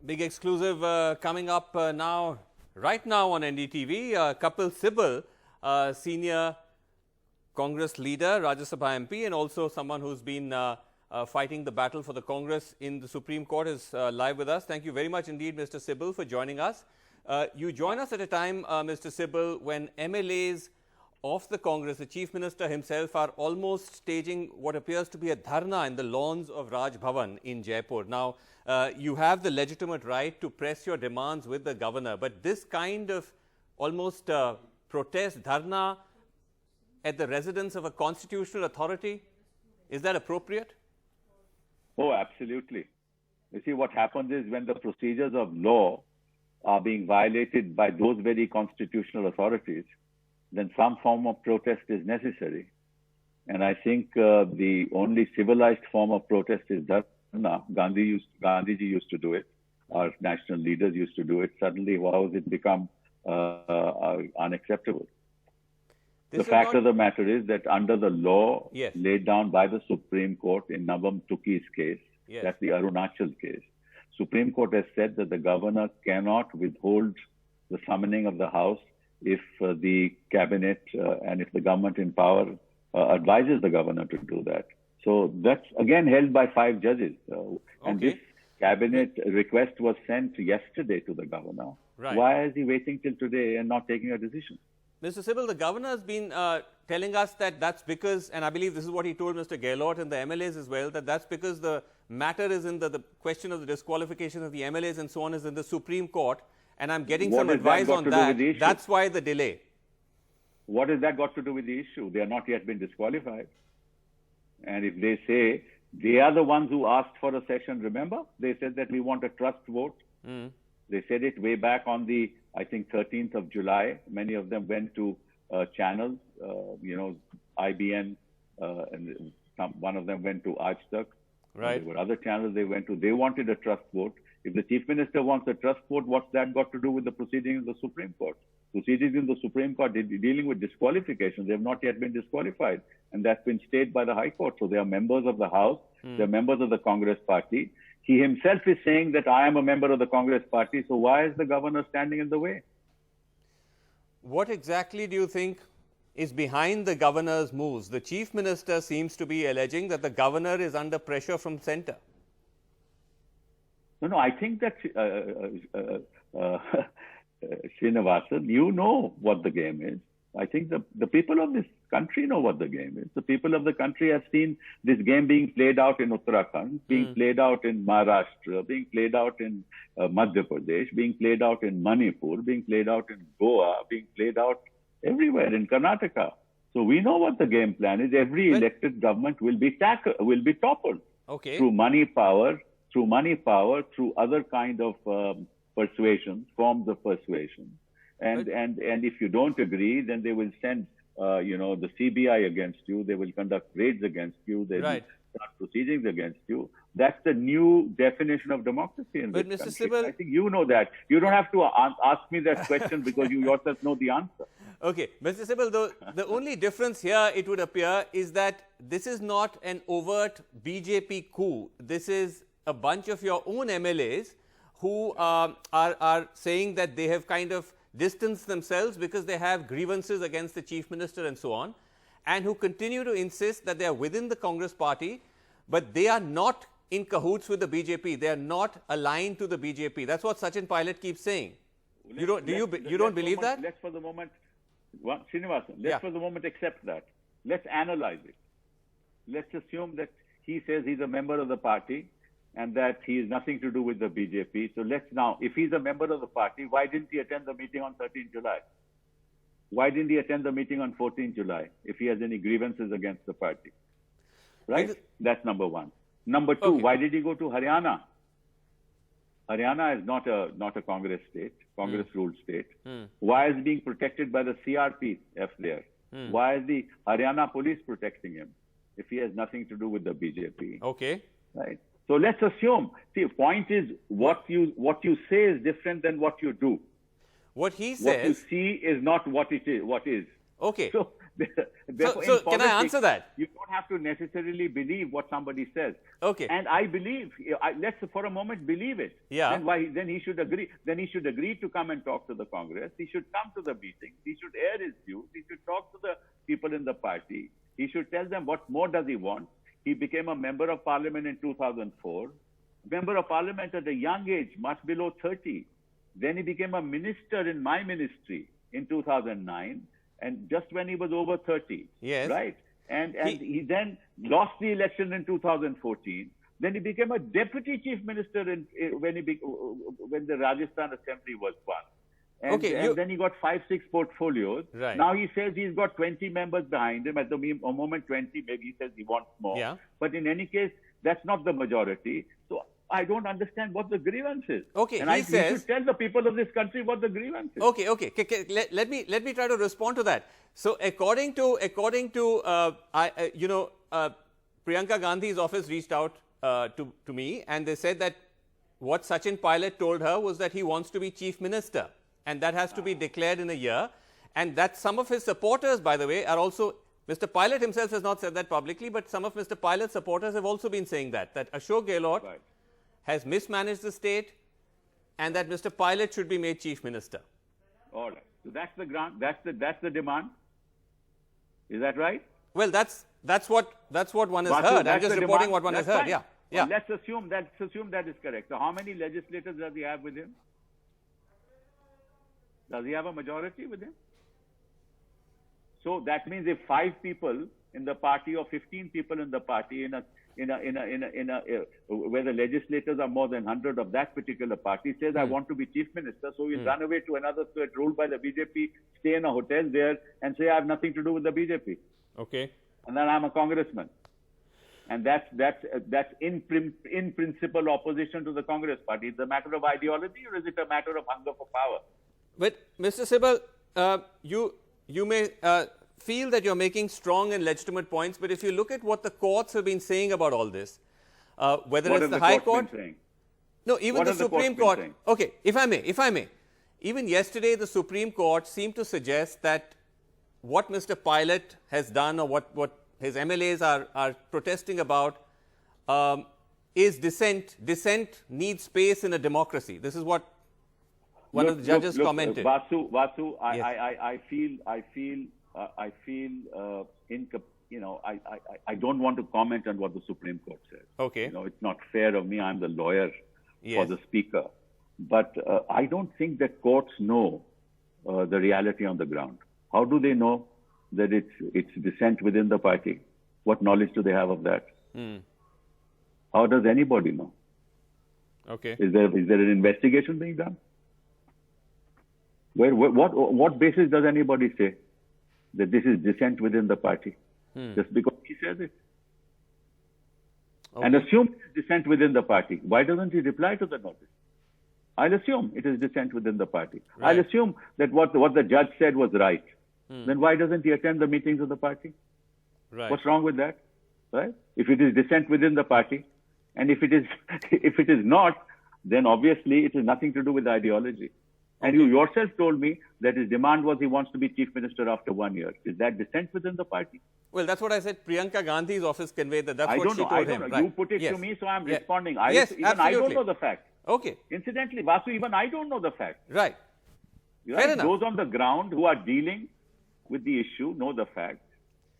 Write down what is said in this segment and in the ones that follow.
Big exclusive coming up right now on NDTV. Kapil Sibal, senior Congress leader, Rajya Sabha MP, and also someone who's been fighting the battle for the Congress in the Supreme Court is live with us. Thank you very much indeed, Mr. Sibal, for joining us. You join us at a time, Mr. Sibal, when MLAs of the Congress, the Chief Minister himself, are almost staging what appears to be a dharna in the lawns of Raj Bhavan in Jaipur. Now, you have the legitimate right to press your demands with the governor, but this kind of almost protest, dharna at the residence of a constitutional authority, is that appropriate? Oh, absolutely. You see, what happens is when the procedures of law are being violated by those very constitutional authorities, then some form of protest is necessary. And I think the only civilized form of protest is dharna. Gandhiji used to do it. Our national leaders used to do it. Suddenly, how has it become unacceptable? The fact of the matter is that under the law laid down by the Supreme Court in Navam Tuki's case, that's the Arunachal case, Supreme Court has said that the governor cannot withhold the summoning of the House if the cabinet and if the government in power advises the governor to do that. So that's again held by 5 judges. And this cabinet request was sent yesterday to the governor. Right. Why is he waiting till today and not taking a decision? Mr. Sibal, the governor has been telling us that that's because, and I believe this is what he told Mr. Gehlot and the MLAs as well, that that's because the matter is in the question of the disqualification of the MLAs and so on is in the Supreme Court. And I'm getting some advice on that. That's why the delay. What has that got to do with the issue? They are not yet been disqualified. And if they say they are the ones who asked for a session, remember? They said that we want a trust vote. They said it way back on the, I think, 13th of July. Many of them went to channels, IBN, and one of them went to Aaj Right. There were other channels they went to. They wanted a trust vote. If the Chief Minister wants a trust vote, what's that got to do with the proceedings in the Supreme Court? Proceedings in the Supreme Court dealing with disqualifications. They have not yet been disqualified. And that's been stayed by the High Court. So they are members of the House. They're members of the Congress party. He himself is saying that I am a member of the Congress party. So why is the governor standing in the way? What exactly do you think is behind the governor's moves? The Chief Minister seems to be alleging that the governor is under pressure from centre. No, I think that, Srinivasan, you know what the game is. I think the people of this country know what the game is. The people of the country have seen this game being played out in Uttarakhand, being played out in Maharashtra, being played out in Madhya Pradesh, being played out in Manipur, being played out in Goa, being played out everywhere in Karnataka. So we know what the game plan is. Every elected government will be toppled through money power, through other kind of persuasions, forms of persuasion. And if you don't agree, then they will send, the CBI against you. They will conduct raids against you. They will start proceedings against you. That's the new definition of democracy in this country. Sibal, I think you know that. You don't have to ask me that question because you yourself know the answer. Okay. Mr. Sibal, the only difference here, it would appear, is that this is not an overt BJP coup. This is a bunch of your own MLAs who are saying that they have kind of distanced themselves because they have grievances against the Chief Minister and so on, and who continue to insist that they are within the Congress party, but they are not in cahoots with the BJP. They are not aligned to the BJP. That's what Sachin Pilot keeps saying. You don't believe that? Let's for the moment, Srinivasan, let's for the moment accept that. Let's analyze it. Let's assume that he says he's a member of the party and that he has nothing to do with the BJP. So let's now, if he's a member of the party, why didn't he attend the meeting on 13th July? Why didn't he attend the meeting on 14th July if he has any grievances against the party? Right? That's number one. Number two, why did he go to Haryana? Haryana is not a Congress state, Congress-ruled state. Why is he being protected by the CRPF there? Why is the Haryana police protecting him if he has nothing to do with the BJP? Okay. Right. So let's assume, the point is what you say is different than what you do. What he says... What you see is not what it is, what is. Okay. So Therefore, So in can I politics, answer that? you don't have to necessarily believe what somebody says. Okay. And I believe, let's for a moment believe it. Yeah. Then he should agree. Then he should agree to come and talk to the Congress. He should come to the meetings. He should air his views. He should talk to the people in the party. He should tell them what more does he want. He became a member of parliament in 2004. Member of parliament at a young age, much below 30. Then he became a minister in my ministry in 2009, and just when he was over 30. Yes. Right? And he then lost the election in 2014. Then he became a deputy chief minister when the Rajasthan Assembly was won. And, and then he got 5-6 portfolios. Right. Now he says he's got 20 members behind him. At the moment 20, maybe he says he wants more. Yeah. But in any case, that's not the majority. So I don't understand what the grievance is. Okay, and he says, you should tell the people of this country what the grievance is. Okay. Let me try to respond to that. So according to Priyanka Gandhi's office reached out to me, and they said that what Sachin Pilot told her was that he wants to be chief minister, and that has to be declared in a year, and that some of his supporters, by the way, are also. Mr. Pilot himself has not said that publicly, but some of Mr. Pilot's supporters have also been saying that Ashok Gehlot has mismanaged the state, and that Mr. Pilot should be made chief minister. All right. So that's the ground. That's the demand. Is that right? Well, that's what one has heard. I'm just reporting what one has heard. Yeah. Well, let's assume that is correct. So how many legislators does he have with him? Does he have a majority with him? So that means if 5 people in the party or 15 people in the party where the legislators are more than 100 of that particular party says, I want to be chief minister, so he'll run away to another state ruled by the BJP, stay in a hotel there and say, I have nothing to do with the BJP. Okay. And then I'm a congressman. And that's in principle opposition to the Congress party. Is it a matter of ideology or is it a matter of hunger for power? But Mr. Sibal, you may feel that you're making strong and legitimate points, but if you look at what the courts have been saying about all this, whether it's the High Court, no, even the Supreme Court. Okay, if I may, even yesterday the Supreme Court seemed to suggest that what Mr. Pilot has done or what his MLAs are protesting about is dissent. Dissent needs space in a democracy. This is what one of the judges commented. Vasu, yes. I don't want to comment on what the Supreme Court says. Okay. It's not fair of me. I'm the lawyer for the speaker. But I don't think that courts know the reality on the ground. How do they know that it's dissent within the party? What knowledge do they have of that? How does anybody know? Okay. Is there an investigation being done? What basis does anybody say that this is dissent within the party? Just because he says it. Okay. And assume it's dissent within the party. Why doesn't he reply to the notice? I'll assume it is dissent within the party. Right. I'll assume that what the judge said was right. Then why doesn't he attend the meetings of the party? Right. What's wrong with that? Right? If it is dissent within the party, and if it is not, then obviously it has nothing to do with ideology. And you yourself told me that his demand was he wants to be chief minister after 1 year. Is that dissent within the party? Well, that's what I said. Priyanka Gandhi's office conveyed that. That's what she told him. I don't know. Right. You put it to me, so I'm responding. Yes, even absolutely. I don't know the fact. Okay. Incidentally, Vasu, even I don't know the fact. Right. Fair enough. Those on the ground who are dealing with the issue know the fact.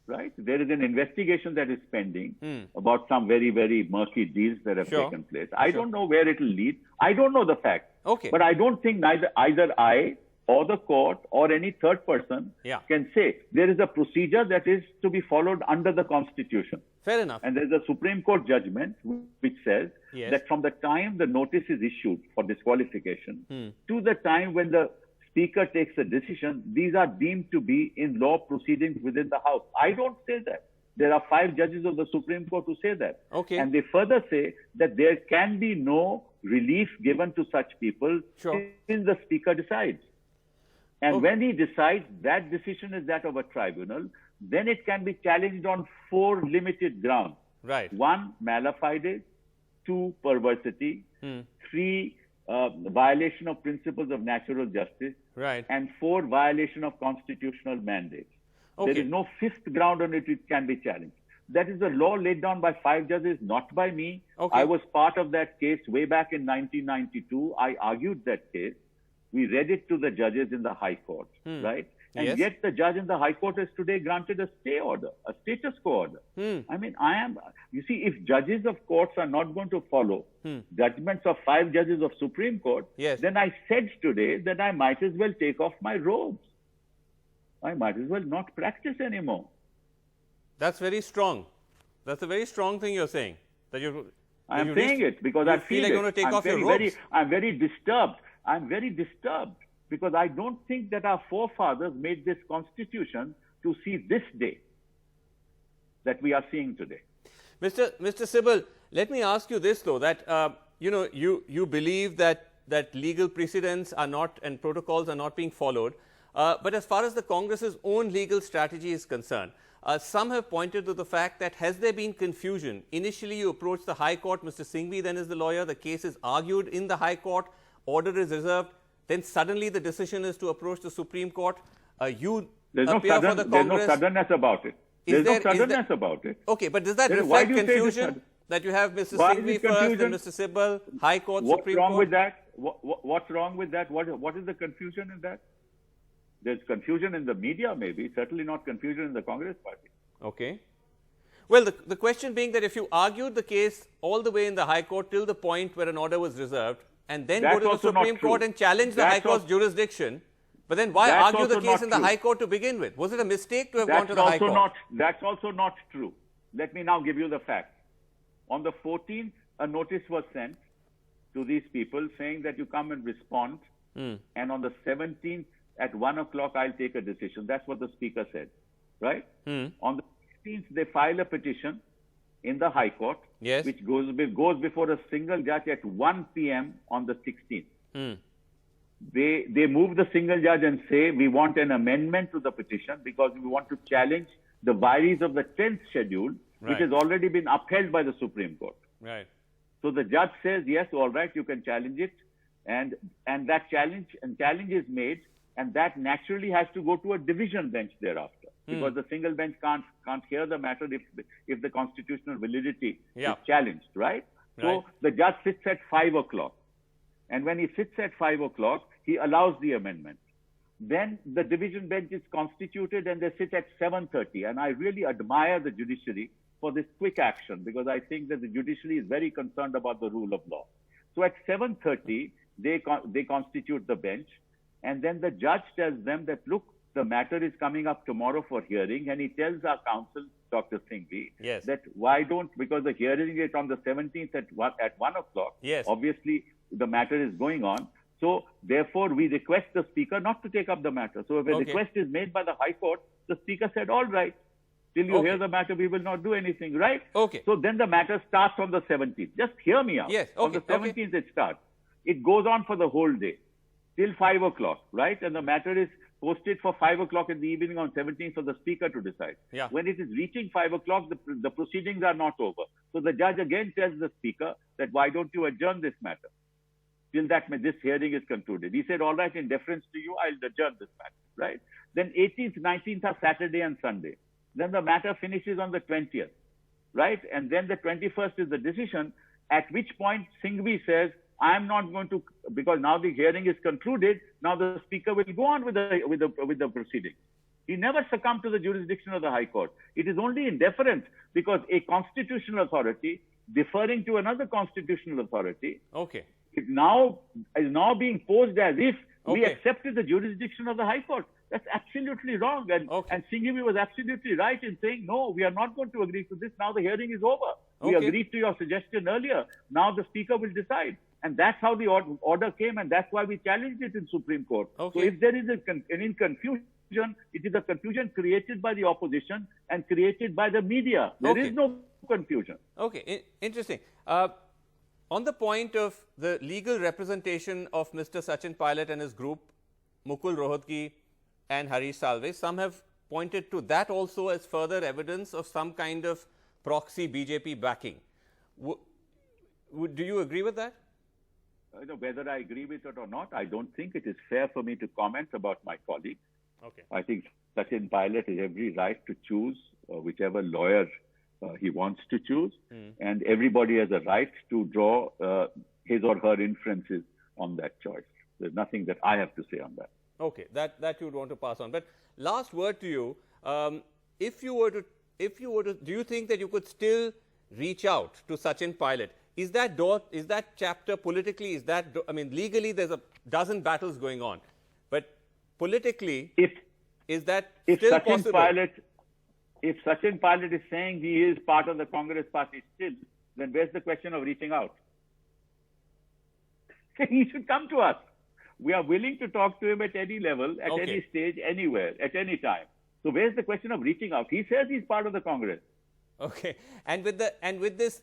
Right? There is an investigation that is pending about some very, very murky deals that have taken place. I don't know where it will lead. I don't know the fact. Okay. But I don't think either I or the court or any third person can say there is a procedure that is to be followed under the Constitution. Fair enough. And there is a Supreme Court judgment which says that from the time the notice is issued for disqualification to the time when the Speaker takes a decision, these are deemed to be in law proceedings within the House. I don't say that. There are 5 judges of the Supreme Court who say that. Okay. And they further say that there can be no relief given to such people till the Speaker decides. And when he decides that decision is that of a tribunal, then it can be challenged on 4 limited grounds. Right. 1, mala fide. 2, perversity. 3, violation of principles of natural justice. Right. And 4, violation of constitutional mandates. Okay. There is no fifth ground on it which can be challenged. That is the law laid down by 5 judges, not by me. Okay. I was part of that case way back in 1992. I argued that case. We read it to the judges in the High Court, right? And Yes. yet the judge in the High Court has today granted a stay order, a status quo order. I mean, you see, if judges of courts are not going to follow judgments of 5 judges of Supreme Court, Yes. then I said today that I might as well take off my robes. I might as well not practice anymore. That's very strong. That's a very strong thing you're saying. That I'm saying it because I feel like it. you're going to take I'm off your very, robes. I'm very disturbed. I'm very disturbed because I don't think that our forefathers made this constitution to see this day that we are seeing today. Mr. Sibal, let me ask you this though, that you believe that legal precedents are not and protocols are not being followed, but as far as the Congress's own legal strategy is concerned, some have pointed to the fact that has there been confusion? Initially you approach the High Court, Mr. Singhvi then is the lawyer, the case is argued in the High Court, order is reserved, then suddenly the decision is to approach the Supreme Court. You appear for the Congress. There's no suddenness about it. There's no suddenness about it. Okay, but does that Why reflect do you say confusion that you have Mr. Why is Singhvi it first and confusion? Mr. Sibal, High Court, What's Supreme wrong Court? with that? What's wrong with that? What is the confusion in that? There's confusion in the media, maybe. Certainly not confusion in the Congress party. Okay. Well, the question being that if you argued the case all the way in the High Court till the point where an order was reserved and then That's go to the also not Supreme Court true. and challenge the That's High Court's jurisdiction, but then why That's argue the also case not in the true. High Court to begin with? Was it a mistake to have gone to That's the High Court? That's also not true. Let me now give you the facts. On the 14th, a notice was sent to these people saying that you come and respond, and on the 17th at 1 o'clock I'll take a decision. That's what the Speaker said, right? On the 16th, they file a petition in the High Court, Yes. which goes before a single judge at 1 p.m. on the 16th. They move the single judge and say, we want an amendment to the petition because we want to challenge the vires of the 10th schedule, which Right. has already been upheld by the Supreme Court. Right. So the judge says, yes, all right, you can challenge it. And that challenge is made, and that naturally has to go to a division bench thereafter. Because the single bench can't hear the matter if the constitutional validity is challenged, right? So the judge sits at 5 o'clock. And when he sits at 5 o'clock, he allows the amendment. Then the division bench is constituted and they sit at 7:30. And I really admire the judiciary for this quick action because I think that the judiciary is very concerned about the rule of law. So at 7:30, they constitute the bench. And then the judge tells them that, look, the matter is coming up tomorrow for hearing. And he tells our counsel, Dr. Singhvi, Yes. that because the hearing is on the 17th at 1 o'clock. Yes. Obviously, the matter is going on. So, therefore, we request the Speaker not to take up the matter. So, if a request is made by the High Court, the Speaker said, all right, till you hear the matter, we will not do anything, right? Okay. So, then the matter starts on the 17th. Just hear me out. Yes. On the 17th, it starts. It goes on for the whole day, till 5 o'clock, right? And the matter is posted for 5 o'clock in the evening on 17th for the Speaker to decide. Yeah. When it is reaching 5 o'clock, the proceedings are not over. So, the judge again tells the Speaker that why don't you adjourn this matter till this hearing is concluded. He said, all right, in deference to you, I'll adjourn this matter, right? Then 18th, 19th are Saturday and Sunday. Then the matter finishes on the 20th, right? And then the 21st is the decision, at which point Singhvi says, I'm not going to, because now the hearing is concluded, now the Speaker will go on with the proceedings. He never succumbed to the jurisdiction of the High Court. It is only in deference because a constitutional authority deferring to another constitutional authority is now being posed as if we accepted the jurisdiction of the High Court. That's absolutely wrong. And Singhvi was absolutely right in saying, no, we are not going to agree to this. Now the hearing is over. We agreed to your suggestion earlier. Now the Speaker will decide. And that's how the order came, and that's why we challenged it in Supreme Court. So if there is any confusion, it is a confusion created by the opposition and created by the media. There is no confusion. Okay, interesting. On the point of the legal representation of Mr. Sachin Pilot and his group, Mukul Rohatgi and Harish Salve, some have pointed to that also as further evidence of some kind of proxy BJP backing. Do you agree with that? Whether I agree with it or not, I don't think it is fair for me to comment about my colleagues. I think Sachin Pilot has every right to choose whichever lawyer he wants to choose, and everybody has a right to draw his or her inferences on that choice. There's nothing that I have to say on that. Okay, that you would want to pass on. But last word to you: if you were to, do you think that you could still reach out to Sachin Pilot? Is that chapter politically? I mean, legally, there's a dozen battles going on, but politically, is that still possible? If Sachin Pilot is saying he is part of the Congress party still, then where's the question of reaching out? He should come to us. We are willing to talk to him at any level, at any stage, anywhere, at any time. So where's the question of reaching out? He says he's part of the Congress. Okay, and with this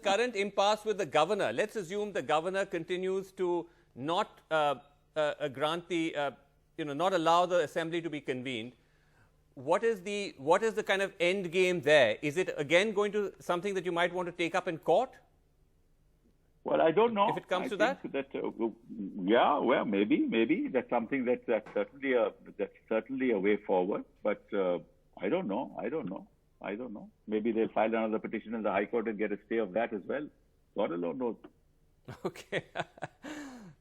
current impasse with the governor, let's assume the governor continues to not grant the not allow the assembly to be convened. What is the kind of end game there? Is it again going to something that you might want to take up in court? Well, I don't know. If it comes to that? Yeah, well, maybe that's something that's certainly a way forward. But I don't know. Maybe they'll file another petition in the High Court and get a stay of that as well. God alone knows. Okay,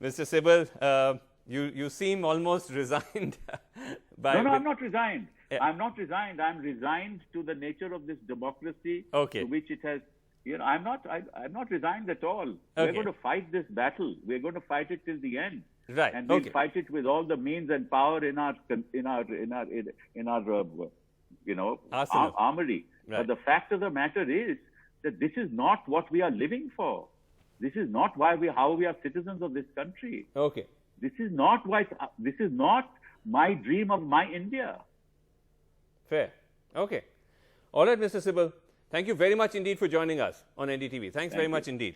Mr. Sibal, you seem almost resigned. No, I'm not resigned. I'm not resigned. I'm resigned to the nature of this democracy, to which it has. I'm not resigned at all. We're going to fight this battle. We're going to fight it till the end. Right. And we'll fight it with all the means and power in our armory. Right. But the fact of the matter is that this is not what we are living for. This is not how we are citizens of this country. Okay. This is not my dream of my India. Fair. Okay. All right, Mr. Sibal. Thank you very much indeed for joining us on NDTV. Thanks very much indeed.